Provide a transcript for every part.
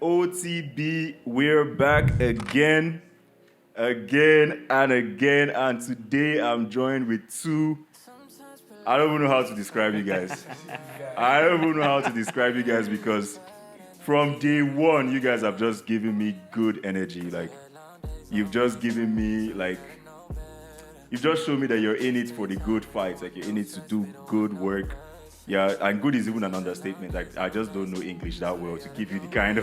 OTB, we're back again, and today I'm joined with two. I don't even know how to describe you guys. Because from day one, you guys have just given me good energy. Like, you've just given me, you've just shown me that you're in it for the good fight. Like, you're in it to do good work. Yeah, and good is even an understatement. Like, I just don't know English that well to give you the kind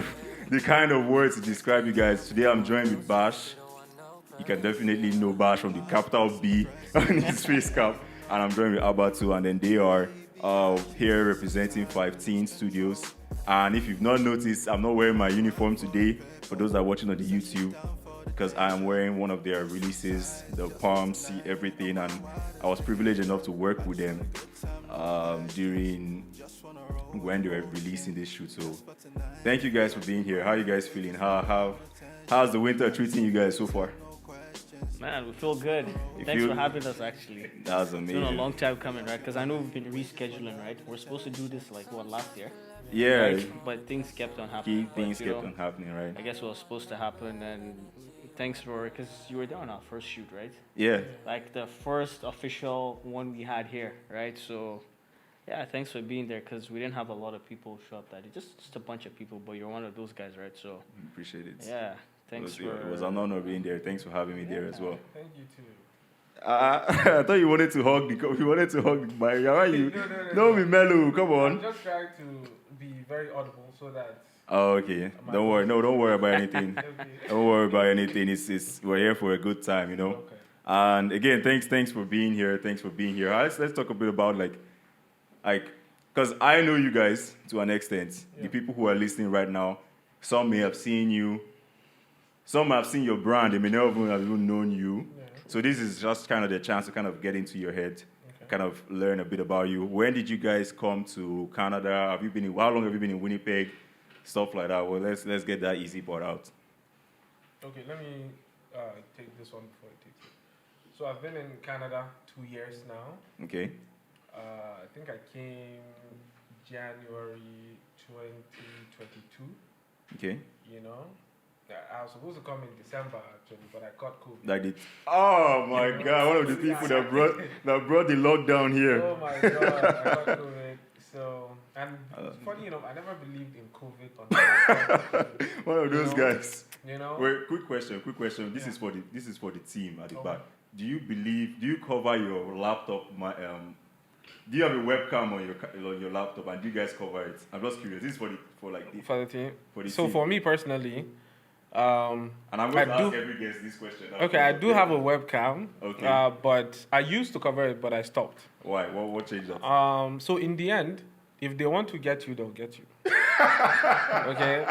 of words to describe you guys. Today I'm joined with Bash. You can definitely know Bash from the capital B on his face cap. And I'm joined with Abba too, and then they are here representing 5Teen Studios. And if you've not noticed, I'm not wearing my uniform today for those that are watching on the YouTube, because I am wearing one of their releases, the Palm, See Everything, and I was privileged enough to work with them during when they were releasing this shoot. So thank you guys for being here. How are you guys feeling? How's the winter treating you guys so far? Man, we feel good. Thanks for having us, actually. That's amazing. It's been a long time coming, right? Because I know we've been rescheduling, right? We're supposed to do this, last year? Yeah. Right? But things kept on happening. Right? I guess it was supposed to happen, and thanks because you were there on our first shoot, right? Yeah. Like the first official one we had here, right? So, yeah, thanks for being there, because we didn't have a lot of people show up that day. Just a bunch of people, but you're one of those guys, right? So, appreciate it. Yeah. Thanks it was an honor being there. Thanks for having me there as well. Thank you too. I thought you wanted to hug my. No, me mellow. Come on. I'm just trying to be very audible so that. Oh, okay. Don't worry. No, don't worry about anything. Okay. Don't worry about anything. It's we're here for a good time, you know. Okay. And again, thanks for being here. Let's talk a bit about because I know you guys to an extent. Yeah. The people who are listening right now, some may have seen you. Some have seen your brand. They may not have even known you. Yeah. So this is just kind of the chance to kind of get into your head, Okay. kind of learn a bit about you. When did you guys come to Canada? How long have you been in Winnipeg? Stuff like that. Well, let's get that easy part out. Okay, let me take this one before it takes it. So I've been in Canada 2 years now. Okay. I think I came January 2022. Okay. You know, I was supposed to come in December actually, but I caught COVID. Oh my God! One of the people that brought the lockdown here. Oh my God! I got COVID. So, and funny enough, I never believed in COVID until one of those guys. You know. Wait, quick question. This is for the team at the back. Do you cover your laptop? Do you have a webcam on your laptop, and do you guys cover it? I'm just curious. This is for the team. So for me personally, and I'm going to ask every guest this question. Okay, I do have a webcam. Okay. But I used to cover it, but I stopped. Why? What changed that? So in the end, if they want to get you, they'll get you. Okay.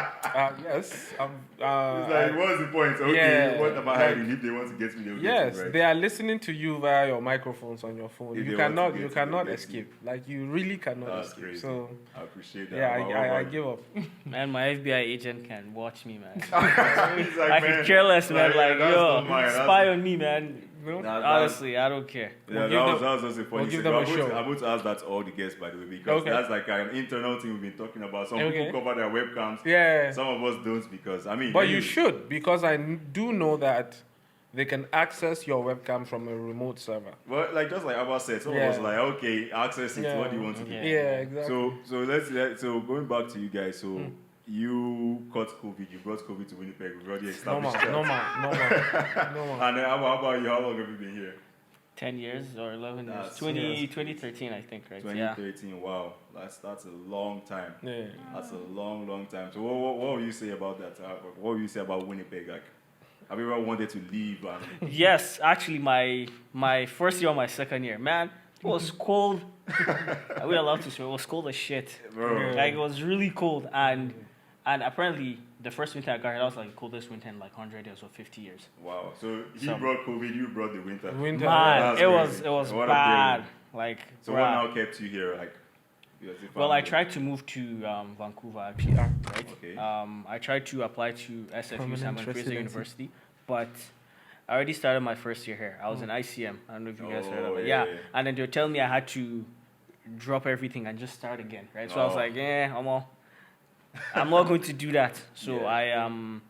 Yes. What's the point? Okay. Yeah, What am I hiding? If they want to get me, they'll get me, right? They are listening to you via your microphones on your phone. You cannot escape. Like, you really cannot That's escape. crazy. So I appreciate that. yeah, I give up. Man, my FBI agent can watch me, man. I could care less, man. Spy on me, man. Honestly, I don't care. Yeah, that was just a funny give thing. them a show. I'm going to ask that to all the guests, by the way, because that's like an internal thing we've been talking about. Some people cover their webcams. Yeah. Some of us don't, because, But you should, because I do know that they can access your webcam from a remote server. Well, just like Abba said, some of us okay, access it. What do you want to do? Yeah, exactly. So going back to you guys, you caught COVID, you brought COVID to Winnipeg, we've already established that. Normal. And how about you? How long have you been here? 10 years or 11 years. 2013, I think, right? 2013, yeah. Wow. That's a long time. Yeah. That's a long time. So what will you say about that? What will you say about Winnipeg? Like, have you ever wanted to leave? Yes, actually, my first year or my second year, man, it was cold. Are we allowed to say it was cold as shit? Bro. Like, it was really cold, and apparently the first winter I got here, that was like the coldest winter in 100 years or 50 years. Wow. So he brought COVID, you brought the winter. Man, it was bad. So what now kept you here? Well, I tried to move to Vancouver, actually, right? Okay. I tried to apply to SFU, Simon Fraser University, but I already started my first year here. I was in ICM. I don't know if you guys heard of it. Yeah. And then they were telling me I had to drop everything and just start again, right? So I was like, I'm all. I'm not going to do that. So Yeah.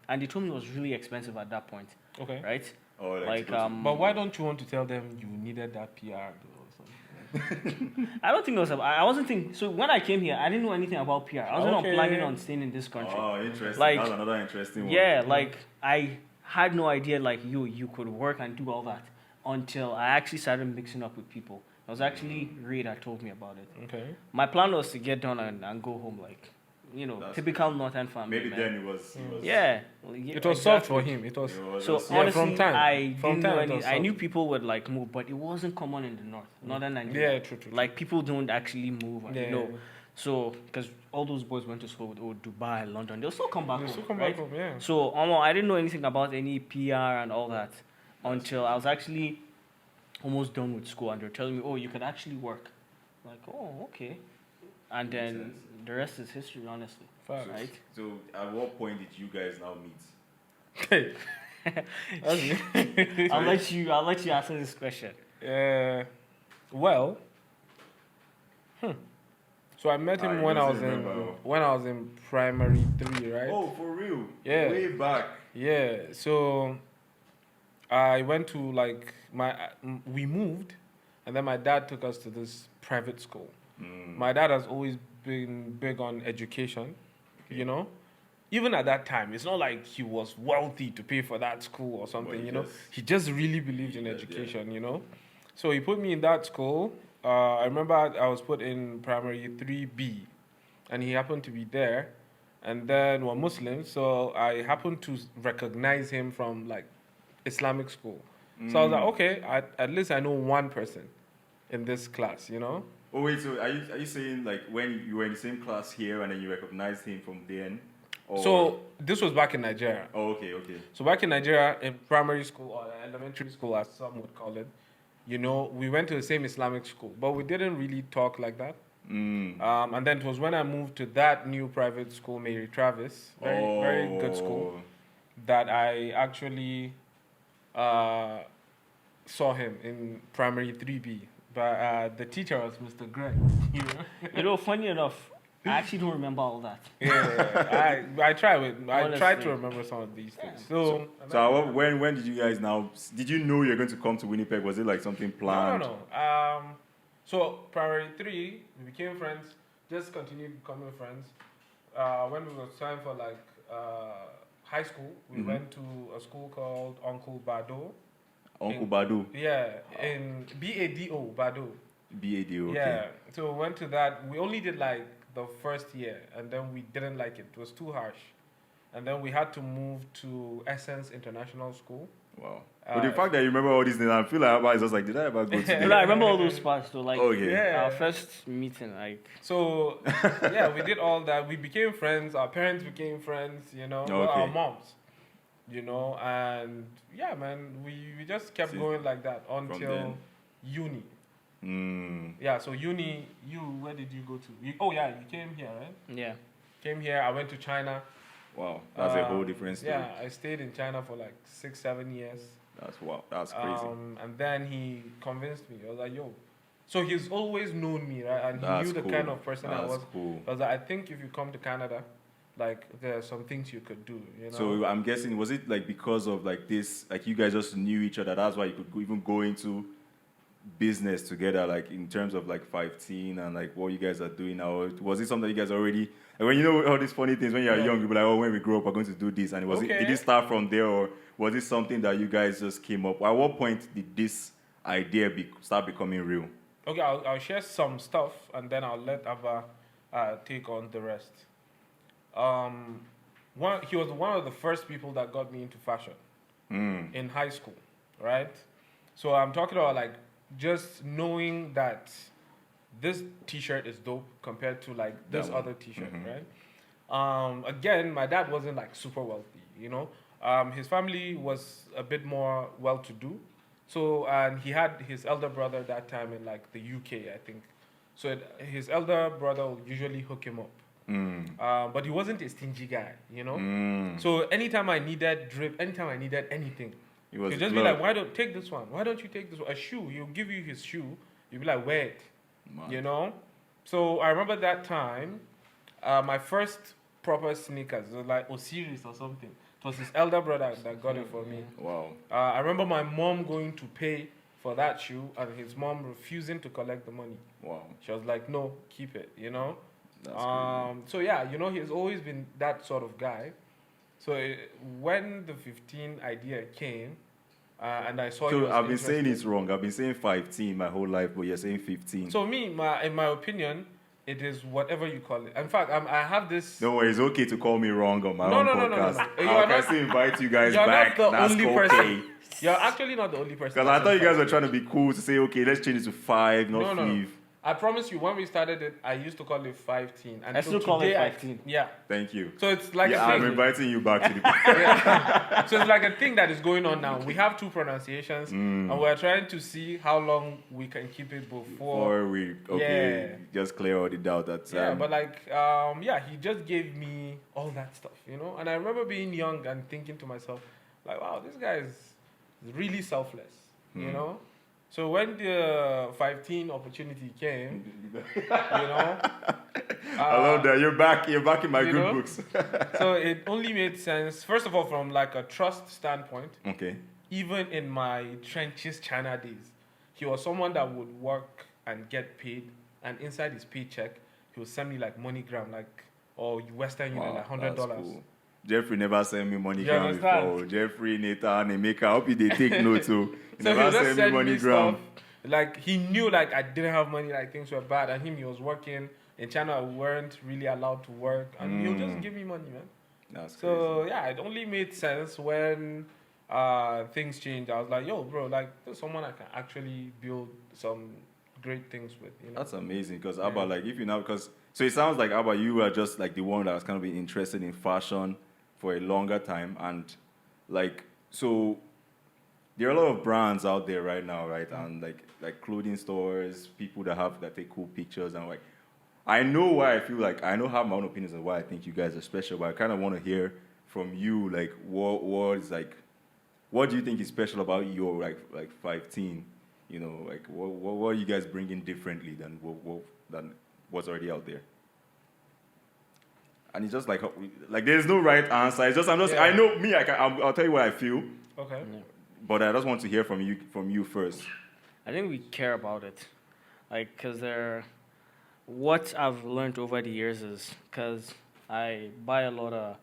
and they told me it was really expensive at that point, Okay. right? Or Like But why don't you want to tell them you needed that PR or something? I don't think it was. I wasn't thinking. So when I came here, I didn't know anything about PR. I wasn't Okay. planning on staying in this country. Oh, interesting. Like, That's another interesting one. Yeah, like I had no idea like you could work and do all that until I actually started mixing up with people. It was actually Ray that told me about it. Okay. My plan was to get done and go home, like, That's typical Northern family. Maybe man. then it was. Yeah, It was soft for him. It was. So just- Yeah, honestly, from time. I From didn't know time it any. was I knew soft. people would like move, but it wasn't common in the northern Nigeria. Yeah, true. Like people don't actually move, and, Yeah. So because all those boys went to school with Dubai, London, they'll still come back You home, still come right? back home, yeah. So I didn't know anything about any PR and all that until I was actually almost done with school, and they're telling me, "Oh, you can actually work." Like, oh, okay. And then sense. the rest is history, honestly. Facts. Right? So at what point did you guys now meet? Okay. That's I'll let you answer this question. Well, so I met him I when I don't was remember. in primary 3, right? Oh, for real? Yeah. Way back. Yeah. So I went to we moved, and then my dad took us to this private school. My dad has always been big on education, you know. Even at that time, it's not like he was wealthy to pay for that school or something, he you know. just- He just really believed in Yeah, education, you know. So he put me in that school. I remember I was put in primary 3B, and he happened to be there. And then we're Muslims, so I happened to recognize him from like Islamic school. So I was like, okay, at least I know one person in this class, you know. Oh wait, so are you saying like when you were in the same class here and then you recognized him from then? Or... So this was back in Nigeria. Oh, okay. So back in Nigeria, in primary school or elementary school, as some would call it, you know, we went to the same Islamic school, but we didn't really talk like that. And then it was when I moved to that new private school, Mary Travis, very good school, that I actually saw him in primary 3B. But the teacher was Mr. Greg. You know? Funny enough, I actually don't remember all that. Yeah, I try to Honestly. remember some of these things. So when did you guys did you know you're going to come to Winnipeg? Was it like something planned? No. So primary 3, we became friends. Just continued becoming friends. When we were time for high school, we went to a school called Uncle Bado. Uncle Badu. Yeah, in BADO, Bado. BADO, okay. Yeah, so we went to that. We only did like the first year, and then we didn't like it. It was too harsh. And then we had to move to Essence International School. Wow. But the fact that you remember all these things, I feel like it's just like, did I ever go to But I remember all those spots though, like Okay. Yeah. our first meeting, like So, yeah, we did all that. We became friends. Our parents became friends, you know, well, Okay. our moms, you know, and yeah, man, we just kept See, going like that then. until uni. Yeah, so uni, where did you go to? You came here, right? yeah. Came here, I went to China. Wow, that's a whole different story. Yeah, I stayed in China for like 6-7 years. That's wow, that's crazy. And then he convinced me. I was like, yo. So he's always known me, right? And he That's knew the cool. kind of person I That's was. cool. I was like, I think if you come to Canada, like there are some things you could do, you know. So I'm guessing, was it like because of like this, like you guys just knew each other, that's why you could even go into business together, like in terms of like FIVETEEN and like what you guys are doing now? Was it something you guys already, like when you know all these funny things, when you're young, you'll be like, oh, when we grow up, we're going to do this. And did it start from there, or was it something that you guys just came up? At what point did this idea start becoming real? Okay, I'll share some stuff and then I'll let Abba take on the rest. He was one of the first people that got me into fashion in high school, right? So I'm talking about like just knowing that this T-shirt is dope compared to like this other T-shirt, right? Again, my dad wasn't like super wealthy, you know. His family was a bit more well-to-do. So, and he had his elder brother that time in like the UK, I think. So his elder brother would usually hook him up. But he wasn't a stingy guy, you know? So anytime I needed drip, anytime I needed anything, he'd just be like, why don't take this one? Why don't you take this one? A shoe, he'll give you his shoe. You'll be like, wear it, you know? So I remember that time, my first proper sneakers. It was like Osiris or something. It was his elder brother that got it for me. Wow. I remember my mom going to pay for that shoe and his mom refusing to collect the money. Wow. She was like, no, keep it, you know? That's crazy. So yeah, you know, he's always been that sort of guy. So when the 15 idea came, and I saw. So I've been saying it's wrong. I've been saying 15 my whole life, but you're saying 15. So in my opinion, it is whatever you call it. In fact, I have this. No worry, it's okay to call me wrong on my own podcast. You I are can not- still invite you guys You're back. not the That's only okay. person. You're actually not the only person. Because I thought you guys were trying to be cool to say, okay, let's change it to 5, not No. 5. I promise you, when we started it, I used to call it 15. I still call it 15. Yeah. Thank you. So it's like Yeah, a I'm thing. inviting you back to the Yeah. So it's like a thing that is going on now. We have 2 pronunciations, and we're trying to see how long we can keep it before. Or we, okay, just clear all the doubt that. Yeah, but he just gave me all that stuff, you know. And I remember being young and thinking to myself, like, wow, this guy is really selfless, you know. So when the 15 opportunity came, you know, I love that. You're back in my you good know? books. So it only made sense, first of all, from like a trust standpoint. Okay. Even in my trenches China days, he was someone that would work and get paid, and inside his paycheck, he would send me like MoneyGram, or Western Union, like $100. That's cool. Jeffrey never sent me money You gram understand? before. Jeffrey, Nathan, Emeka, I hope they take note too. He So he never would just sent me send money me gram. stuff. Like he knew like I didn't have money, like things were bad, and he was working in China. We weren't really allowed to work, and he'll just give me money, man. That's crazy. So yeah, it only made sense when things changed. I was like, yo, bro, like there's someone I can actually build some great things with. You know? That's amazing because Abba, like if you now, because so it sounds like Abba, you were just like the one that was kind of been interested in fashion for a longer time, and like so there are a lot of brands out there right now, right? And like clothing stores, people that take cool pictures, and like I know why I feel like I know have my own opinions on why I think you guys are special, but I kind of want to hear from you, like what is like, what do you think is special about your like 15? You know, like what are you guys bringing differently than than what's already out there? And it's just like there's no right answer. It's just I know me. I'll tell you what I feel. Okay. Yeah. But I just want to hear from you first. I think we care about it, like, because what I've learned over the years is because I buy a lot of,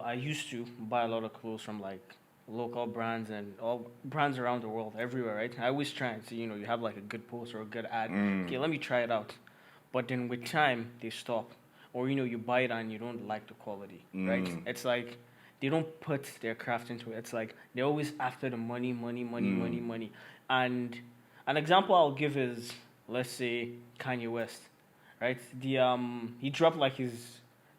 I used to buy a lot of clothes from like local brands and all brands around the world, everywhere, right? I always try and see, you have like a good post or a good ad. Okay, let me try it out. But then with time, they stop. Or, you buy it and you don't like the quality, right? It's like they don't put their craft into it. It's like they're always after the money. And an example I'll give is, let's say, Kanye West, right? He dropped like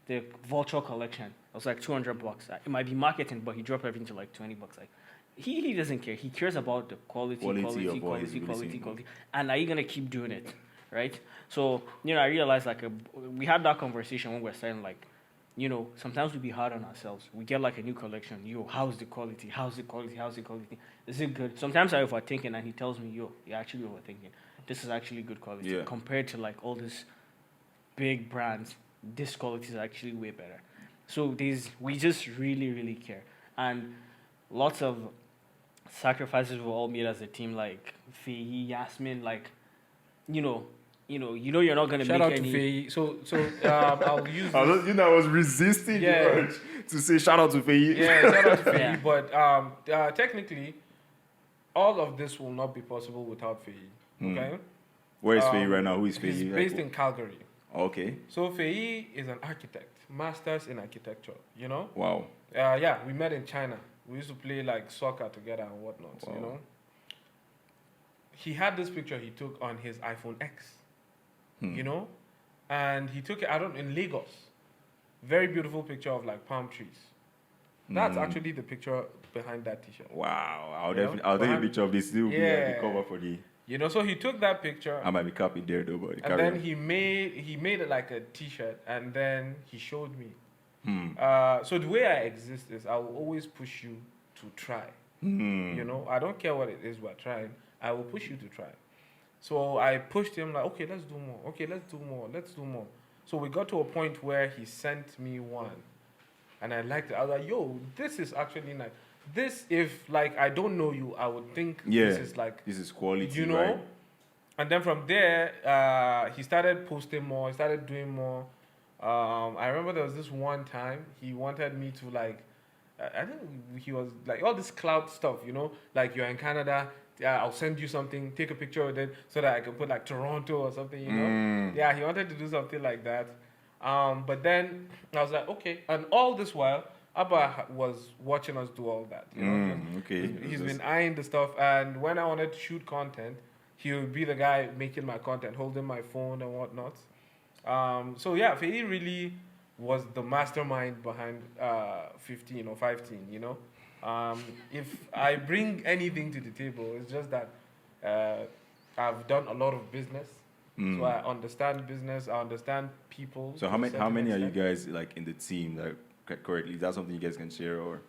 the Vulture collection. It was like $200. It might be marketing, but he dropped everything to like $20. Like he doesn't care. He cares about the quality. And are you gonna keep doing it, right? So I realized like we had that conversation when we were saying like, sometimes we be hard on ourselves. We get like a new collection. How's the quality? Is it good? Sometimes I overthink it and he tells me, you're actually overthinking. This is actually good quality. Yeah. Compared to like all these big brands, this quality is actually way better. So we just really, really care. And lots of sacrifices were all made as a team, like Faye, Yasmin, like, you're not gonna Shout make out any. to Faye. So I'll use. I was resisting the urge to say shout out to Faye. Yeah, shout out to Faye. Yeah. But technically, all of this will not be possible without Faye. Okay. Where is Faye right now? Who is Faye? He's based in Calgary. Okay. So Faye is an architect, masters in architecture. Wow. We met in China. We used to play like soccer together and whatnot. Wow. He had this picture he took on his iPhone X. And he took it in Lagos. Very beautiful picture of like palm trees. That's actually the picture behind that T-shirt. Wow. I'll take a picture of this. It will be the cover for the. So he took that picture. I might be copied there though, but And then he made it like a T-shirt, and then he showed me. So the way I exist is I will always push you to try. I don't care what it is we're trying. I will push you to try. So I pushed him like, okay, let's do more. Okay, let's do more. So we got to a point where he sent me one, and I liked it. I was like, yo, this is actually nice. This, if like I don't know you, I would think this is like, this is quality, you know. right? And then from there, he started posting more. He started doing more. I remember there was this one time he wanted me to like, I think he was like all this cloud stuff, you know, like you're in Canada. I'll send you something, take a picture of it so that I can put like Toronto or something, you know. Yeah, he wanted to do something like that. But then I was like, okay. And all this while, Abba was watching us do all that. You know, Okay. He's been eyeing the stuff, and when I wanted to shoot content, he would be the guy making my content, holding my phone and whatnot. So yeah, Fei really was the mastermind behind 15 or 5 you know. If I bring anything to the table, it's just that I've done a lot of business, so I understand business. I understand people. So how many are you guys like in the team? Like correctly, is that something you guys can share, or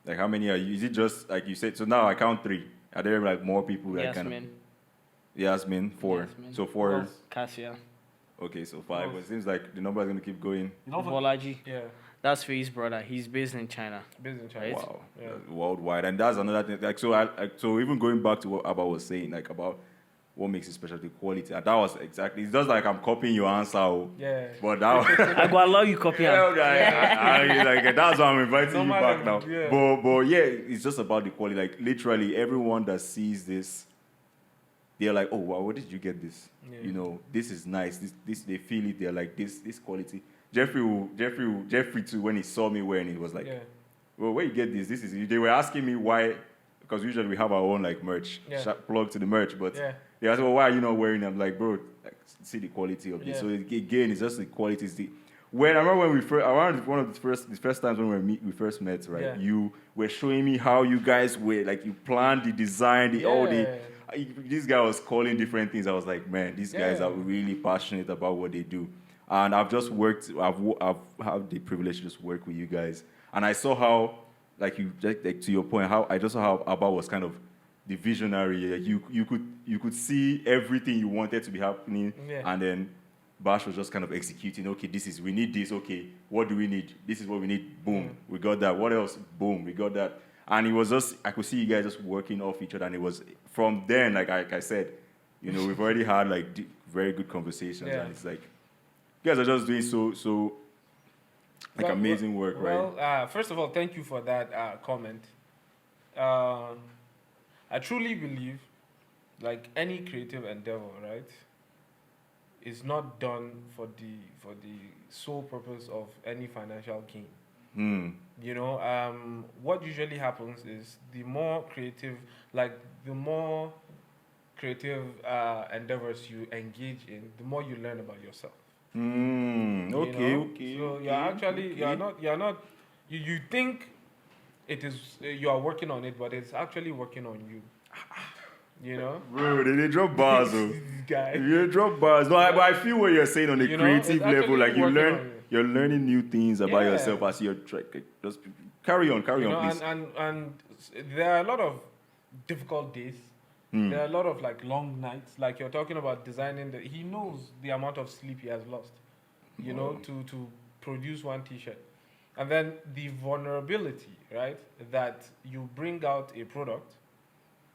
like how many are you? Is it just like you said? So now I count 3. Are there like more people that kind of? Yasmin, 4. Yasmin. So 4. Cassia. Okay, so 5. But it seems like the number is gonna keep going. Bolaji. Yeah, That's Fei's brother. He's based in China. business. China. Right. Wow, Yeah. worldwide, and that's another thing. Like so even going back to what Abba was saying, like about what makes it special, the quality, and that was exactly. It's just like I'm copying your answer, Yeah. but that. I go allow you copy. Yeah, am. like that's why I'm inviting you back now. Yeah. But yeah, it's just about the quality. Like literally, everyone that sees this, they're like, "Oh wow, where did you get this? Yeah. You know, this is nice. This they feel it. They're like this quality." Jeffrey too. When he saw me wearing it, he was like, Yeah. "Well, where you get this? This is." They were asking me why, because usually we have our own like merch, Yeah. plug to the merch, but. Yeah. They asked, well, why are you not wearing them? I'm like, bro, like, see the quality of this. Yeah. So again, it's just the quality. When I remember when we first, around one of the first times when we first met, right? Yeah. You were showing me how you guys were, like you planned the design, this guy was calling different things. I was like, man, these guys Yeah. are really passionate about what they do. And I've just worked, I've had the privilege to just work with you guys. And I saw how, like to your point, how I just saw how Abba was kind of the visionary. Like you could see everything you wanted to be happening, and then Bash was just kind of executing. Okay, we need this. Okay, what do we need? This is what we need. Boom, we got that. What else? Boom, we got that. And it was just, I could see you guys just working off each other, and it was from then, like I said, you know, we've already had like very good conversations, and it's like you guys are just doing so like amazing work, right? Well, first of all, thank you for that comment. I truly believe, like any creative endeavor, right, is not done for the sole purpose of any financial gain. You know, what usually happens is the more creative endeavors you engage in, the more you learn about yourself. Okay. So you're not. You think it is you are working on it, but it's actually working on you. You know, bro, they drop bars, though. Guy. You drop bars. No, but I feel what you're saying on a creative level. Like you're learning new things about yourself as you're just carry on, please. And there are a lot of difficult days. There are a lot of like long nights. Like you're talking about designing. He knows the amount of sleep he has lost. You know, to produce one T-shirt, and then the vulnerability, right? That you bring out a product,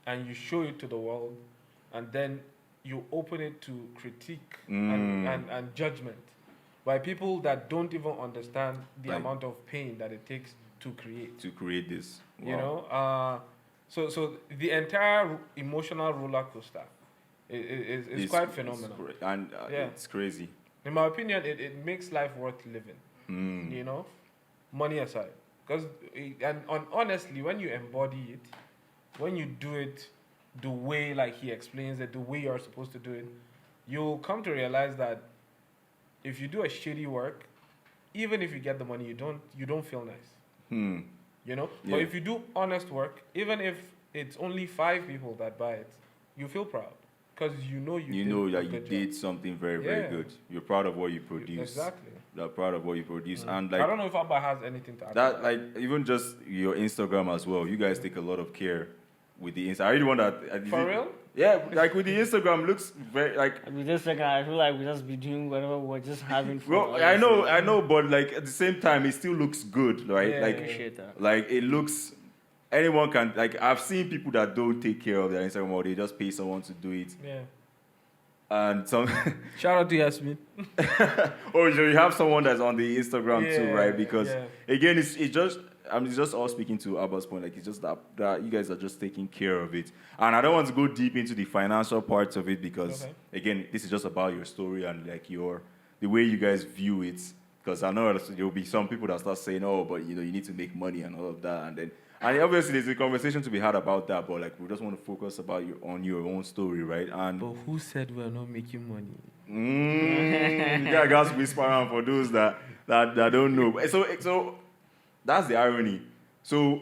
and you show it to the world, and then you open it to critique and judgment by people that don't even understand the amount of pain that it takes to create this. Wow. You know, so the entire emotional roller coaster is quite phenomenal. It's crazy. In my opinion, it makes life worth living. You know, money aside, because honestly, when you embody it, when you do it the way like he explains it, the way you're supposed to do it, you'll come to realize that if you do a shitty work, even if you get the money, you don't feel nice. You know? Yeah. But if you do honest work, even if it's only 5 people that buy it, you feel proud. Because you know you did something very, very good. You're proud of what you produce. Exactly. You're proud of what you produce. And like I don't know if Abba has anything to add. That, like, even just your Instagram as well, you guys take a lot of care with the Insta. I really want that. For real? Yeah, like with the Instagram looks very like. I mean, just like I feel like we just be doing whatever we're just having fun. Well, I know, but like at the same time, it still looks good, right? Yeah, like, Appreciate that. like it looks. Anyone can like. I've seen people that don't take care of their Instagram or they just pay someone to do it, Yeah. and some. Shout out to Yasmin. Or you have someone that's on the Instagram too, Yeah, right? Because yeah. again, it's just. It's just all speaking to Abba's point. Like it's just that you guys are just taking care of it, and I don't want to go deep into the financial parts of it because again, this is just about your story and like the way you guys view it. Because I know there will be some people that start saying, "Oh, but you need to make money and all of that," and obviously there's a conversation to be had about that. But like we just want to focus on your own story, right? And But who said we're not making money? you guys whisper around for those that don't know. So. That's the irony. So,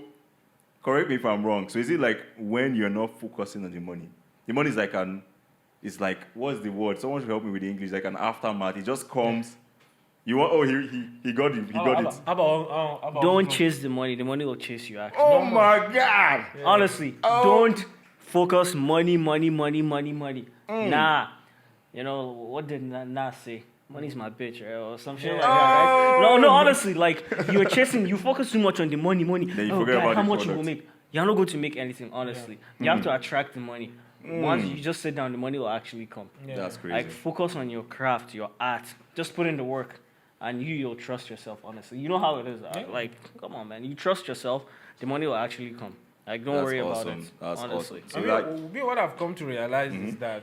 correct me if I'm wrong. So, is it like when you're not focusing on the money? The money is like it's like, what's the word? Someone should help me with the English. Like an aftermath. It just comes. You want, he got it. He got it. How about Don't chase the money. The money will chase you. Actually, Oh my God. Yeah. honestly, don't focus money. Nah, what did Nah say? Money's my bitch, right? Or some shit like that, right? No, honestly, like you focus too much on the money. Then you forget about how the much you product. will make. You're not going to make anything, honestly. You have to attract the money. Once you just sit down, the money will actually come. Yeah. That's crazy. Like focus on your craft, your art. Just put in the work, and you'll trust yourself. Honestly, you know how it is. Like, come on, man. You trust yourself, the money will actually come. Like, don't That's worry awesome. about it. That's honestly. awesome. So What I've come to realize is that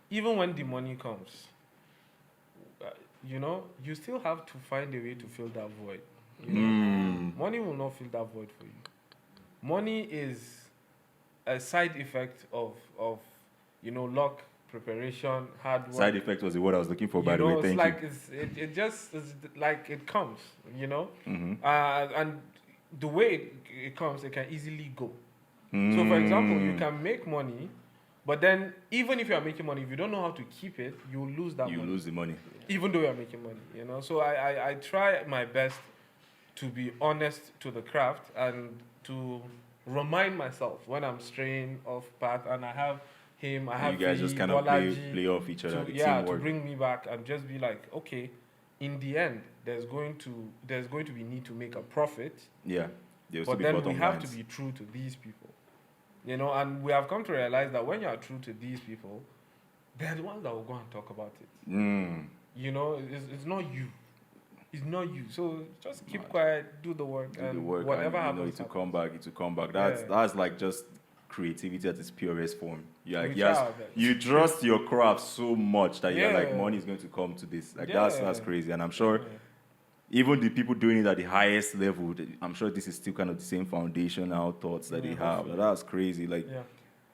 even when the money comes, you still have to find a way to fill that void. Money will not fill that void for you. Money is a side effect of luck, preparation, hard work. side effect was the word I was looking for, by the way. Thank you. It just is like it comes, Mm-hmm. and the way it comes, it can easily go. So, for example, you can make money, but then even if you are making money, if you don't know how to keep it, you will lose that You money. lose the money. Even though you are making money, So I try my best to be honest to the craft and to remind myself when I'm straying off path, and I have him, I have You guys Fee, just kind of Bolaji play off each other. to, The to teamwork. bring me back and just be like, okay, in the end, there's going to be need to make a profit, Yeah. There'll still but be then bottom we have lines. to be true to these people, and we have come to realize that when you are true to these people, they're the ones that will go and talk about it. It's not you. It's not you. So just keep quiet, do the work, Do and the work, whatever and, happens. it will come back. It will come back. Yeah. That's like just creativity at its purest form. You're like, We yes, try our best. you trust your craft so much that you're like, Yeah. money is going to come to this. Like Yeah. that's crazy. And I'm sure even the people doing it at the highest level, I'm sure this is still kind of the same foundational thoughts that they have. hopefully. That's crazy. Like, Yeah.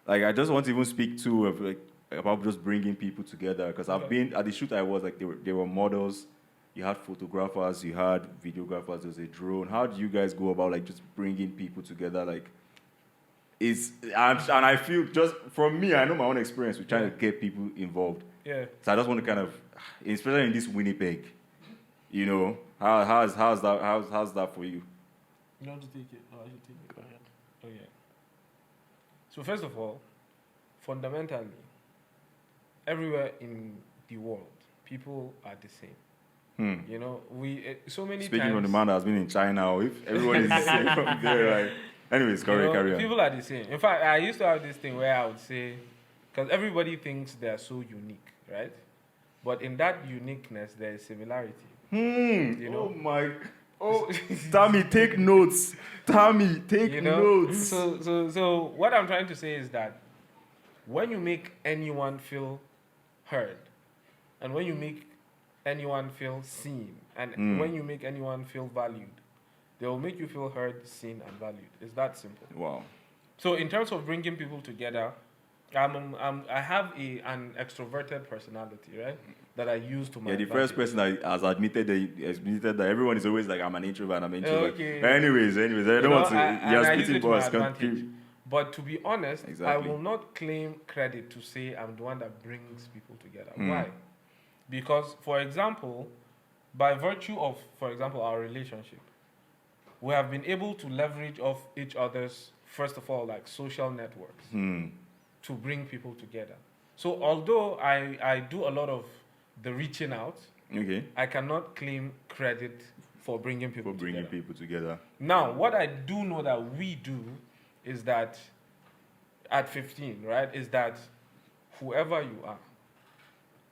like I just want to even speak to about just bringing people together, because I've Okay. been at the shoot I was like, there were models, you had photographers, you had videographers, there was a drone. How do you guys go about like just bringing people together? Like, and I feel, just from me, I know my own experience with trying to get people involved. Yeah. So I just want to kind of, especially in this Winnipeg, how's that for you? You want to take it? No, I should take it. Go ahead. Oh yeah. So first of all, fundamentally, everywhere in the world, people are the same. We so many Speaking times. from the man that has been in China, or if everyone is the same from there, right? Anyways, carry on. People are the same. In fact, I used to have this thing where I would say, because everybody thinks they are so unique, right? But in that uniqueness, there is similarity. Oh my. Oh, Tammy, take notes. Tammy, take notes. So what I'm trying to say is that when you make anyone feel heard, and when you make anyone feel seen, and when you make anyone feel valued, they will make you feel heard, seen, and valued. It's that simple. Wow. So in terms of bringing people together, I have an extroverted personality, right? That I use to my Yeah, the first advantage. person that has admitted that everyone is always like, I'm an introvert, I'm an introvert. Okay. Anyways, I don't want to. I use splitting it to my bars. advantage. But to be honest, Exactly. I will not claim credit to say I'm the one that brings people together. Why? Because, for example, by virtue of, for example, our relationship, we have been able to leverage off each other's first of all, like social networks Hmm. to bring people together. So although I do a lot of the reaching out, Okay. I cannot claim credit for bringing people For bringing together. people together. Now, what I do know that we do is that at 15, right, is that whoever you are,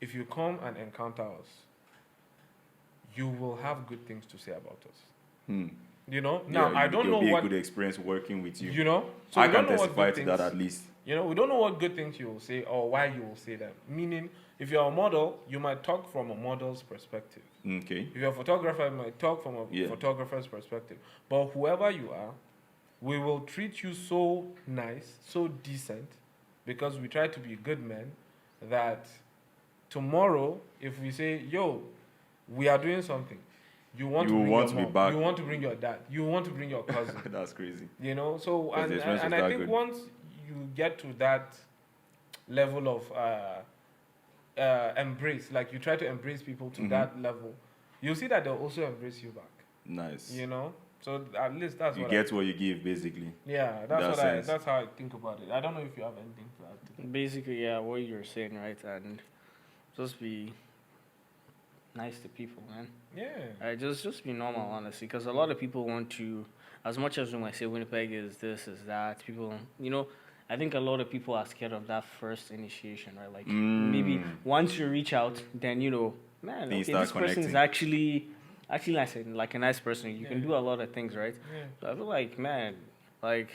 if you come and encounter us, you will have good things to say about us. Hmm. You know? Now, I don't it'll know be what... a good experience working with you. You know? So I we can don't know what testify good to things, that at least. you know, we don't know what good things you will say or why you will say them. Meaning, if you're a model, you might talk from a model's perspective. Okay. If you're a photographer, you might talk from a Yeah. photographer's perspective. But whoever you are, we will treat you so nice, so decent, because we try to be good men, that tomorrow, if we say, yo, we are doing something, you want You to bring want your to be mom, back. you want to bring your dad, you want to bring your cousin. That's crazy. You know, so Because the experience and was I that think good. once you get to that level of embrace, like you try to embrace people to Mhm. that level, you'll see that they'll also embrace you back. Nice. You know, so at least that's You what get what you give, basically. yeah, that sense. that's how I think about it. I don't know if you have anything to add to that. Basically, yeah, what you're saying, right? And just be nice to people, man. Yeah. Right, just be normal, honestly, because a lot of people want to, as much as when I say Winnipeg is this, is that, people, you know, I think a lot of people are scared of that first initiation, right? Like, maybe once you reach out, then, you know, man, Things okay, start this person is connecting. actually like a nice person. You can Yeah. do a lot of things, right? Yeah. So I feel like, man, like,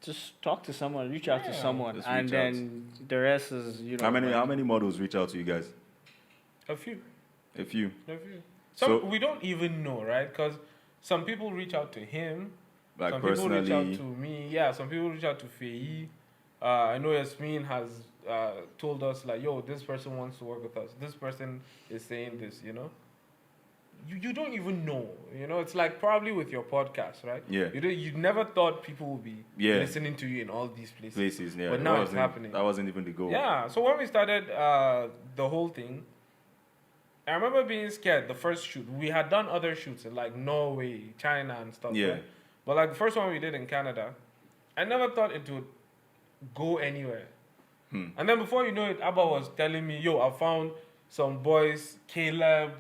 just talk to someone, reach out to Yeah, someone, just and reach out. then the rest is, you know. How many models reach out to you guys? A few. A few. A few. So- Some we don't even know, right? Because some people reach out to him. Like Some personally. people reach out to me. Yeah, some people reach out to Fei. I know Yasmin has told us like, yo, this person wants to work with us. This person is saying this, you know. You don't even know, you know. It's like probably with your podcast, right? Yeah. You never thought people would be Yeah. listening to you in all these places. Places, yeah. But that now it's wasn't- happening. That wasn't even the goal. Yeah. So when we started the whole thing, I remember being scared. The first shoot, we had done other shoots in like Norway, China, and stuff. Yeah. Right? But like the first one we did in Canada, I never thought it would go anywhere. And then before you know it, Abba was telling me, "Yo, I found some boys, Caleb.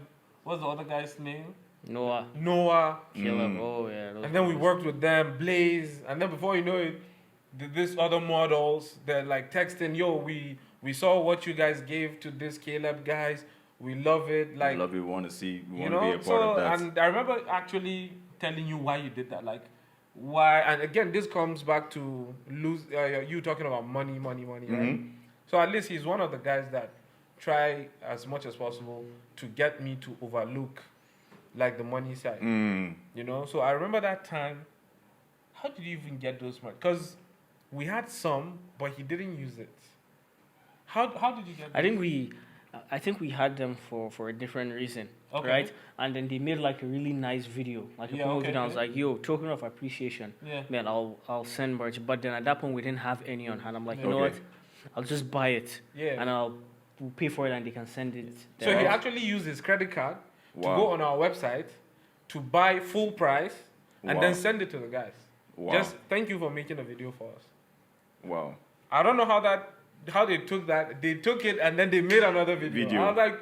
What's the other guy's name? Noah, Noah." Caleb, oh yeah. those And then we guys. worked with them, Blaze, and then before you know it, this other models, they're like texting, "Yo, we saw what you guys gave to this Caleb guys. We love it." I Like, love it. We want to see. We you want to be know, a part so of that. and I remember actually telling you why you did that, like why. And again, this comes back to you talking about money, right? Mhm. So at least he's one of the guys that try as much as possible to get me to overlook like the money side. You know, so I remember that time. How did you even get those money? Because we had some, but he didn't use it. How did you get? I think we had them for a different reason, Okay. right? And then they made like a really nice video, like a Yeah, promo okay, video. I was okay. like, "Yo, token of appreciation, Yeah. man, I'll send merch." But then at that point, we didn't have any on hand. I'm like, you know Okay. what? I'll just buy it, Yeah. and we'll pay for it, and they can send it. So he there. actually used his credit card to Wow. go on our website to buy full price and then Wow. send it to the guys. Wow. Just thank you for making a video for us. Wow. I don't know how they took that. They took it and then they made another video. I was like,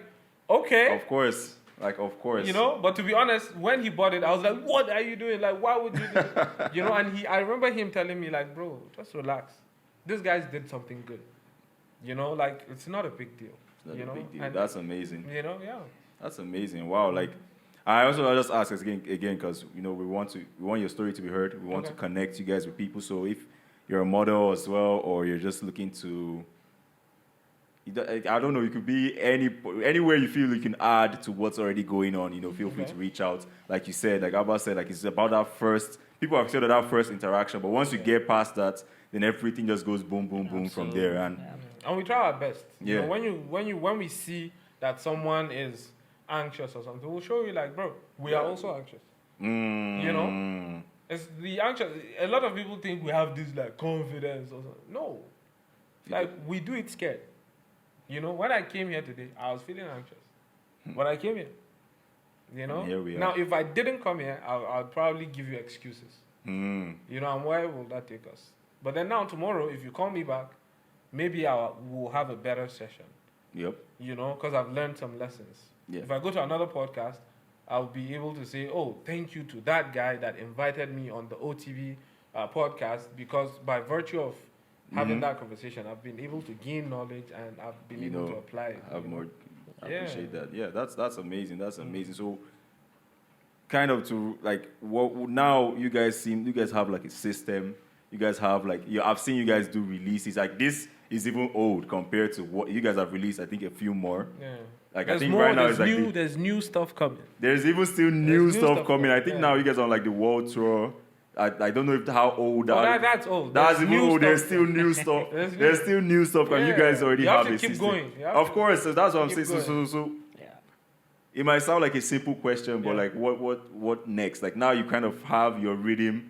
okay. Of course. Like, of course. You know, but to be honest, when he bought it, I was like, what are you doing? Like, why would you do that? You know, and I remember him telling me, like, bro, just relax. These guys did something good. You know, like, it's not a big deal. It's not you a know? big deal. And, That's amazing. you know, yeah. That's amazing. Wow. Like, I'll just ask us again because you know we want your story to be heard. We want to Okay. connect you guys with people. So if you're a model as well, or you're just looking to, I don't know, you could be anywhere you feel you can add to what's already going on. You know, feel free Okay. to reach out. Like you said, like Abba said, like it's about that first. People have said that first interaction, but once you Yeah. get past that, then everything just goes boom, boom, boom from Absolutely. there. And Yeah. And we try our best. You Yeah. know, when we see that someone is anxious or something, we'll show you like, bro, we are also anxious. You know? It's the anxious. A lot of people think we have this like confidence or something. No. Like we do it scared. You know, when I came here today, I was feeling anxious. When I came here. You know? And here we are. Now if I didn't come here, I'll probably give you excuses. You know, and where will that take us? But then now tomorrow, if you call me back, maybe we'll have a better session. Yep. You know, because I've learned some lessons. Yeah. If I go to another podcast, I'll be able to say, oh, thank you to that guy that invited me on the OTV podcast, because by virtue of having that conversation, I've been able to gain knowledge and I've been able to apply it. Have more. I Yeah. appreciate that. Yeah, that's amazing. That's amazing. So, kind of to like, what now you guys have like a system. You guys have like, I've seen you guys do releases. Like this is even old compared to what you guys have released. I think a few more. Yeah. Like There's I think more, right now there's it's new, like there's new stuff coming. there's even still new stuff coming. I think yeah. now you guys are on like the world tour. I don't know how old that. That's old. That's There's even new old. There's stuff. still new stuff. There's There's still new stuff, and you Yeah. guys already You have have to a keep system. going. You have Of to course, so that's what I'm keep saying. So Yeah. it might sound like a simple question, but Yeah. like what next? Like now you kind of have your rhythm.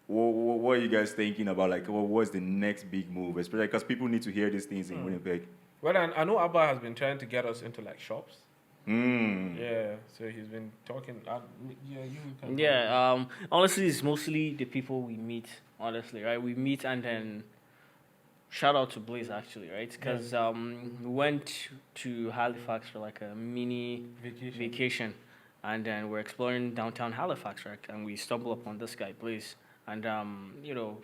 What are you guys thinking about? Like what's the next big move? Especially because people need to hear these things in Winnipeg. Well, I know Abba has been trying to get us into like shops. Mm. Yeah, so he's been talking. You can. Yeah, honestly, it's mostly the people we meet, honestly, right? We meet and then shout out to Blaze, actually, right? Because we went to Halifax for like a mini vacation, and then we're exploring downtown Halifax, right? And we stumble upon this guy, Blaze, and, you know,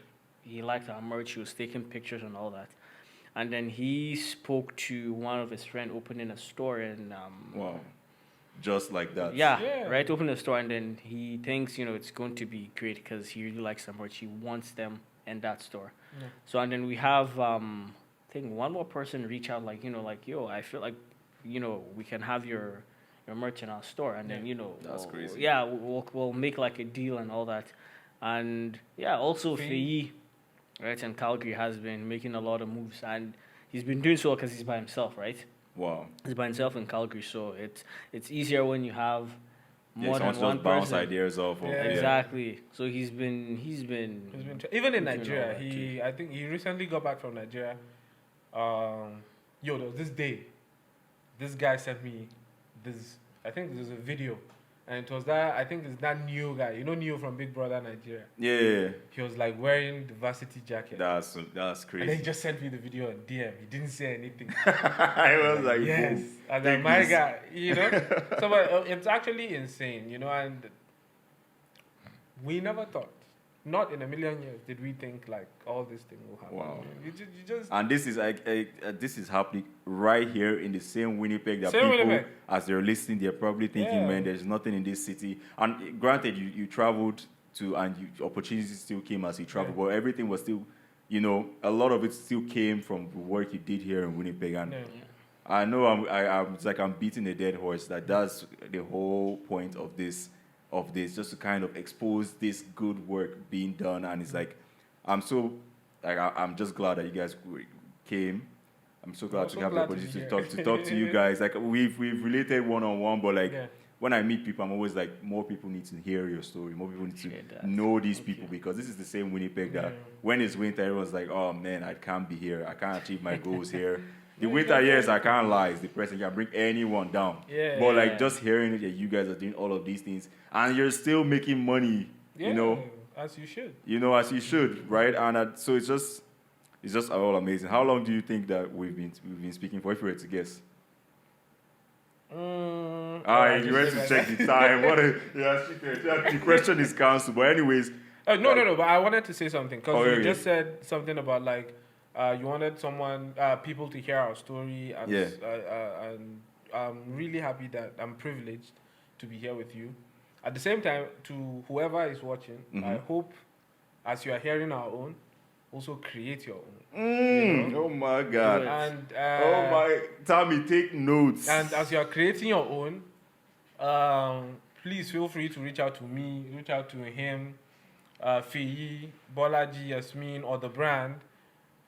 he liked our merch, he was taking pictures and all that. And then he spoke to one of his friends opening a store in Wow. Just like that. yeah, right. Open a store, and then he thinks, you know, it's going to be great because he really likes them merch. He wants them in that store. Yeah. So, and then we have, I think one more person reach out, like, you know, like, yo, I feel like, you know, we can have your merch in our store, and then, you know, That's crazy. Yeah, we'll make like a deal and all that, and yeah, also Fei, right, and Calgary has been making a lot of moves, and he's been doing so because he's by himself, right? Wow. He's by himself in Calgary, so it's easier when you have more than someone one just bounce person. ideas off of. Yeah. Exactly. So he's been Even in doing Nigeria, all that I think he recently got back from Nigeria. There was this day, this guy sent me this. I think there's a video, and it was that. I think it's that Neo guy. You know Neo from Big Brother Nigeria. Yeah. He was like wearing the varsity jacket. That's And then he crazy. just sent me the video on DM. He didn't say anything. I was like, Yes. boom. And then Take my this. guy, you know. So but, it's actually insane, you know, and we never thought, not in a million years, did we think like all this thing will happen. Wow. You just And this is like this is happening right here in the same Winnipeg that Same people, Winnipeg. as they're listening, they're probably thinking, Yeah. man, there's nothing in this city. And granted, you traveled to, and opportunities still came as you traveled, but everything was still, you know, a lot of it still came from the work you did here in Winnipeg. And Yeah. I know it's like I'm beating a dead horse. That's the whole point of this, just to kind of expose this good work being done. And it's like, I'm just glad that you guys came. I'm so glad I'm to so have the glad to opportunity be to here. talk to you guys. Like we've related one-on-one, but like Yeah. when I meet people, I'm always like, more people need to hear your story. More people need to Appreciate that. know these people, because this is the same Winnipeg that Yeah. when it's winter, everyone's like, oh man, I can't be here. I can't achieve my goals here. The winter, yes, I can't lie. It's depressing. You can bring anyone down. Yeah. But like just hearing it that you guys are doing all of these things and you're still making money, Yeah, you know, as you should. as you should, right? And so it's just all amazing. How long do you think that we've been speaking for? If you were to guess. You went to check the time. The question is cancelled. But anyways. No. But I wanted to say something because you yeah. just said something about like you wanted people to hear our story, and and I'm really happy that I'm privileged to be here with you. At the same time, to whoever is watching, I hope as you are hearing our own, also create your own. You know? Oh my God. And oh my, Tommy, take notes. And as you are creating your own, please feel free to reach out to me, reach out to him, Fei, Bolaji, Yasmin, or the brand.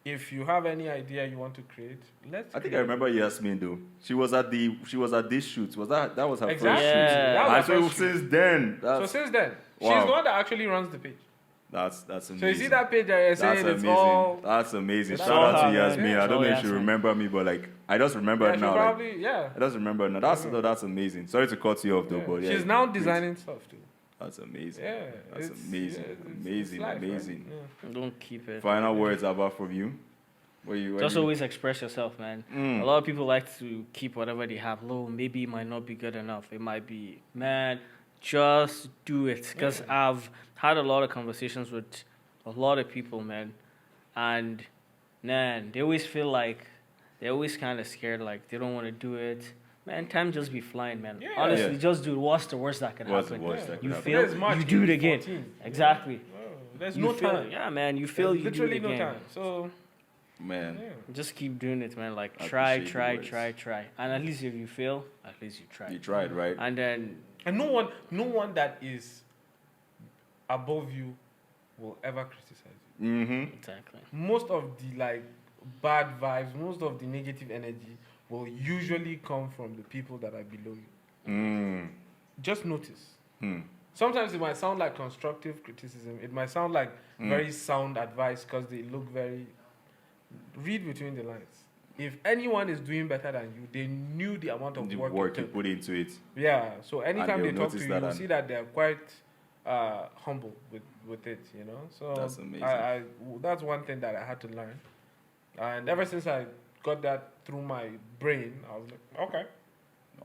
If you have any idea you want to create, I think I remember Yasmin though. She was at this shoot. That was her Exactly. first shoot? Yeah. That was And her so first shoot. since then, So since then, Wow. she's the one that actually runs the page. that's amazing. So you see that page that you're That's saying it's amazing. all. That's amazing. It's Shout all out to her, man. Yasmin. Yeah. I don't know It's if all she Yasmin. remember me, but like I just remember Yeah, it she now. Like, probably, yeah. I just remember now. That's amazing. Sorry to cut you off though, but yeah. She's now great. designing stuff too. That's amazing. Yeah, That's it's- amazing. yeah, it's Amazing. life, right? Amazing. Yeah. Don't keep it. Final words about from you. Just always express yourself, man. A lot of people like to keep whatever they have low. Maybe it might not be good enough. It might be, man, just do it. Because I've had a lot of conversations with a lot of people, man. And, man, they always feel like, they're always kind of scared, like they don't want to do it. Man, time just be flying, man. Yeah. Honestly, Yeah. just do it. What's the worst that could What's the happen? worst that could You happen? fail, Today's March you do it again. 14th. Exactly. Oh, there's You no fail- time. Yeah, man, you feel, There's you do it literally no again. time. So, Man, yeah. Just keep doing it, man. Like I try, appreciate try, the words. try. And at least if you fail, at least you try. you tried, right? And then And no one that is above you will ever criticize you. Mm-hmm. exactly. Most of the like bad vibes, most of the negative energy will usually come from the people that are below you. Mm. Just notice. Hmm. Sometimes it might sound like constructive criticism. It might sound like very sound advice because they look very. Read between the lines. If anyone is doing better than you, they knew the amount of The work, work it you took. put into it. Yeah. So anytime they'll they talk to notice you, that you'll and- see that they're quite humble with it. You know. So That's amazing. that's one thing that I had to learn. And ever since I got that through my brain, I was like, okay,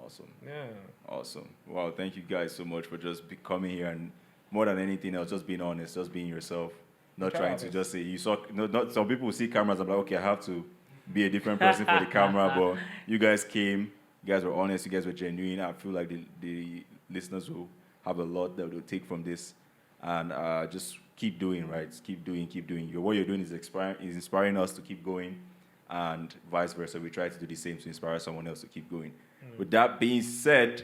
Awesome. yeah. Awesome. Wow, thank you guys so much for just coming here and more than anything else, just being honest, just being yourself. Not Try trying our to best. just say you saw not some people will see cameras and be like, okay, I have to be a different person for the camera, but you guys came, you guys were honest, you guys were genuine. I feel like the listeners will have a lot that they'll take from this. And just keep doing, right? Keep doing. What you're doing is inspiring us to keep going, and vice versa. We try to do the same to inspire someone else to keep going. With that being said,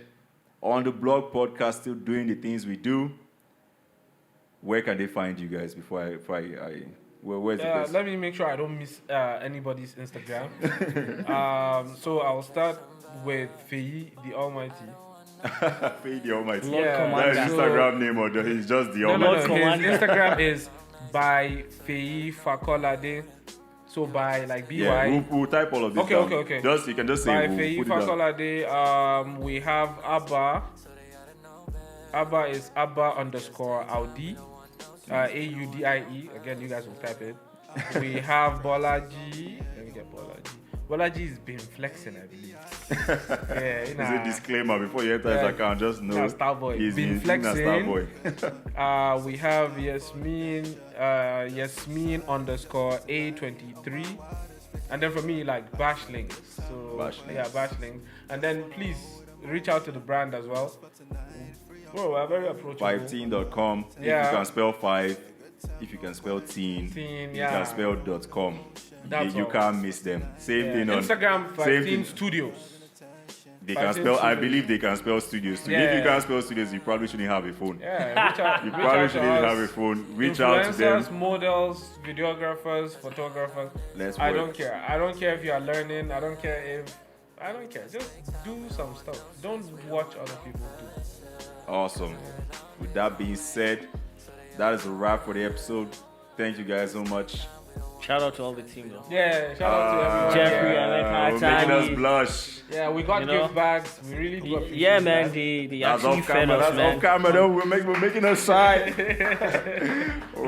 on the blog podcast, still doing the things we do. Where can they find you guys before I where's the best? Let me make sure I don't miss anybody's Instagram. So I'll start with Feyi the Almighty. Feyi the Almighty. Lord Yeah, That is Commander. so- Instagram name or he's just the No, Almighty. His Commander. Instagram is by Feyi Fakolade. So by like Yeah, BY. we'll type all of this Okay, down. okay. You can just say By we'll Feyi put it down. Fakolade, we have Abba. Abba is Abba_Audi. AUDIE. Again, you guys will type it. We have Bolaji. Let me get Bolaji. Bolaji has been flexing, I believe. Yeah, It's a disclaimer before you enter his Yeah. account. Just know Nah, Starboy. he's Been been flexing. Starboy. We have Yasmin _A23, and then for me like Bashlings. So Bashlings. yeah, Bashlings, and then please reach out to the brand as well. Bro, we're very approachable. 5teen.com. If Yeah. you can spell 5, if you can spell teen, Teen, you yeah. can spell .com. That's you all. can't miss them. Same Yeah. thing on Instagram same 15 thing. Studios. They can 15 spell. I studios. believe they can spell studios too. If Yeah. you can't spell studios, you probably shouldn't have a phone. Yeah, reach out. You reach probably out to shouldn't have a us. phone. Reach out to them. Influencers, models, videographers, photographers. Let's I work. don't care. I don't care if you are learning. I don't care. Just do some stuff. Don't watch other people do. Awesome. With that being said, that is a wrap for the episode. Thank you guys so much. Shout out to all the team though. Yeah, shout out to everyone. Jeffrey, yeah. Alec, Making us Tani. blush. Yeah, we got You know? gift bags. We really do appreciate Yeah, man, that. they That's actually off fed camera. us, That's man. off camera though. We're making us shy.